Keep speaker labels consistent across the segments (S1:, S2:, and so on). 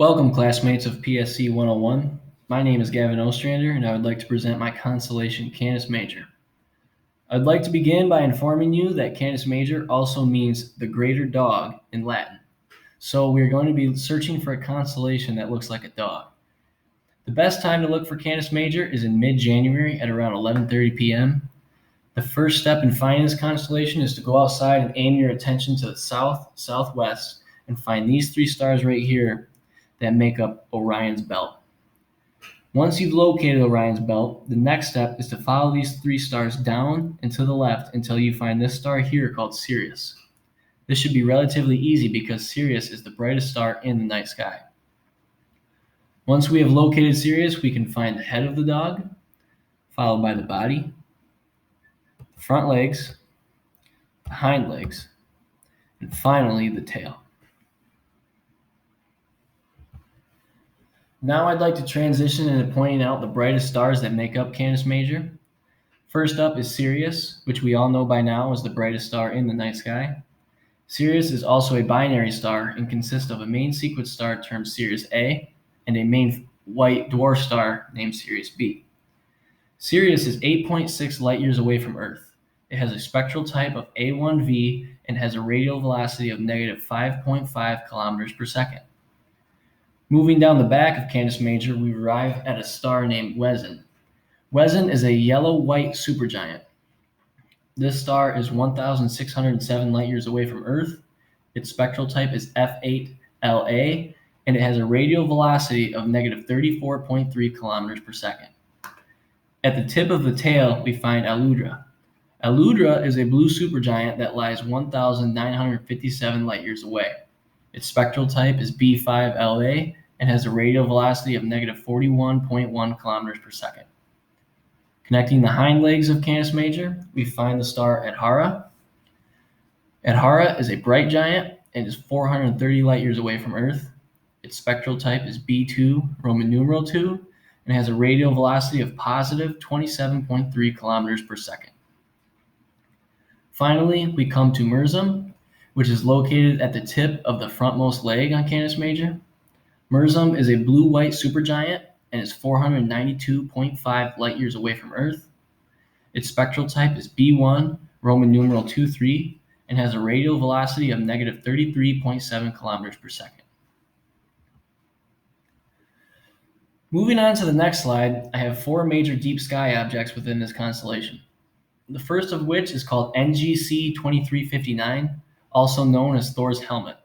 S1: Welcome, classmates of PSC.101. My name is Gavin Ostrander, and I would like to present my constellation Canis Major. I'd like to begin by informing you that Canis Major also means the greater dog in Latin. So we're going to be searching for a constellation that looks like a dog. The best time to look for Canis Major is in mid-January at around 11:30 p.m. The first step in finding this constellation is to go outside and aim your attention to the south-southwest and find these three stars right here that make up Orion's belt. Once you've located Orion's belt, the next step is to follow these three stars down and to the left until you find this star here called Sirius. This should be relatively easy because Sirius is the brightest star in the night sky. Once we have located Sirius, we can find the head of the dog, followed by the body, the front legs, the hind legs, and finally the tail. Now I'd like to transition into pointing out the brightest stars that make up Canis Major. First up is Sirius, which we all know by now is the brightest star in the night sky. Sirius is also a binary star and consists of a main sequence star termed Sirius A and a main white dwarf star named Sirius B. Sirius is 8.6 light years away from Earth. It has a spectral type of A1V and has a radial velocity of negative 5.5 kilometers per second. Moving down the back of Canis Major, we arrive at a star named Wesen. Wesen is a yellow-white supergiant. This star is 1,607 light years away from Earth. Its spectral type is F8LA, and it has a radial velocity of negative 34.3 kilometers per second. At the tip of the tail, we find Aludra. Aludra is a blue supergiant that lies 1,957 light years away. Its spectral type is B5LA and has a radial velocity of negative 41.1 kilometers per second. Connecting the hind legs of Canis Major, we find the star Adhara. Adhara is a bright giant and is 430 light years away from Earth. Its spectral type is B2, Roman numeral 2, and has a radial velocity of positive 27.3 kilometers per second. Finally, we come to Mersum, which is located at the tip of the frontmost leg on Canis Major. Mersum is a blue-white supergiant and is 492.5 light years away from Earth. Its spectral type is B1, Roman numeral 23, and has a radial velocity of negative 33.7 kilometers per second. Moving on to the next slide, I have four major deep sky objects within this constellation. The first of which is called NGC 2359, also known as Thor's Helmet.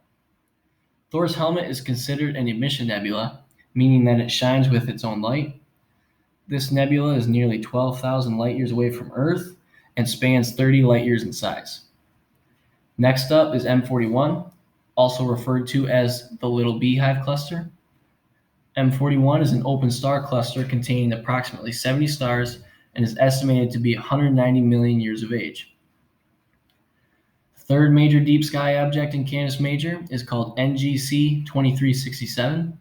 S1: Thor's Helmet is considered an emission nebula, meaning that it shines with its own light. This nebula is nearly 12,000 light years away from Earth and spans 30 light years in size. Next up is M41, also referred to as the Little Beehive Cluster. M41 is an open star cluster containing approximately 70 stars and is estimated to be 190 million years of age. The third major deep sky object in Canis Major is called NGC 2367.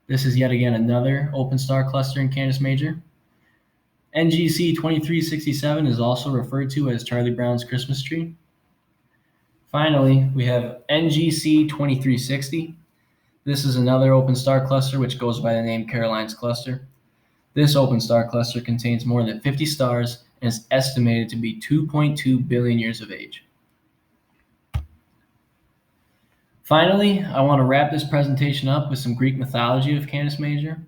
S1: This is yet again another open star cluster in Canis Major. NGC 2367 is also referred to as Charlie Brown's Christmas tree. Finally, we have NGC 2360. This is another open star cluster which goes by the name Caroline's Cluster. This open star cluster contains more than 50 stars and is estimated to be 2.2 billion years of age. Finally, I want to wrap this presentation up with some Greek mythology of Canis Major.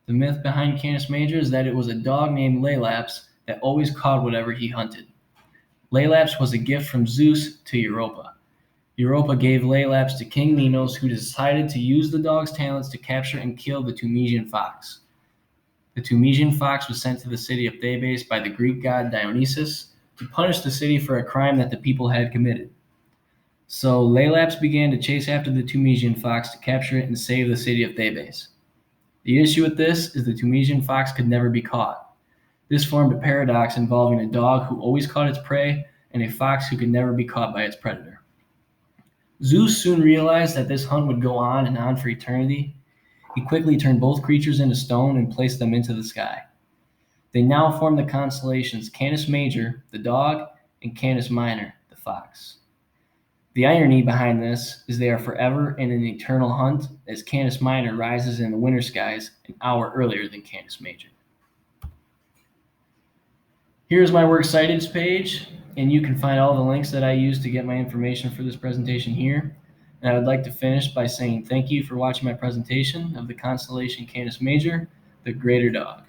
S1: The myth behind Canis Major is that it was a dog named Laelaps that always caught whatever he hunted. Laelaps was a gift from Zeus to Europa. Europa gave Laelaps to King Minos, who decided to use the dog's talents to capture and kill the Tunisian fox. The Tunisian fox was sent to the city of Thebes by the Greek god Dionysus to punish the city for a crime that the people had committed. So Laelaps began to chase after the Tunisian fox to capture it and save the city of Thebes. The issue with this is the Tunisian fox could never be caught. This formed a paradox involving a dog who always caught its prey and a fox who could never be caught by its predator. Zeus soon realized that this hunt would go on and on for eternity. He quickly turned both creatures into stone and placed them into the sky. They now form the constellations Canis Major, the dog, and Canis Minor, the fox. The irony behind this is they are forever in an eternal hunt as Canis Minor rises in the winter skies an hour earlier than Canis Major. Here's my works cited page, and you can find all the links that I used to get my information for this presentation here. And I would like to finish by saying thank you for watching my presentation of the constellation Canis Major, the Greater Dog.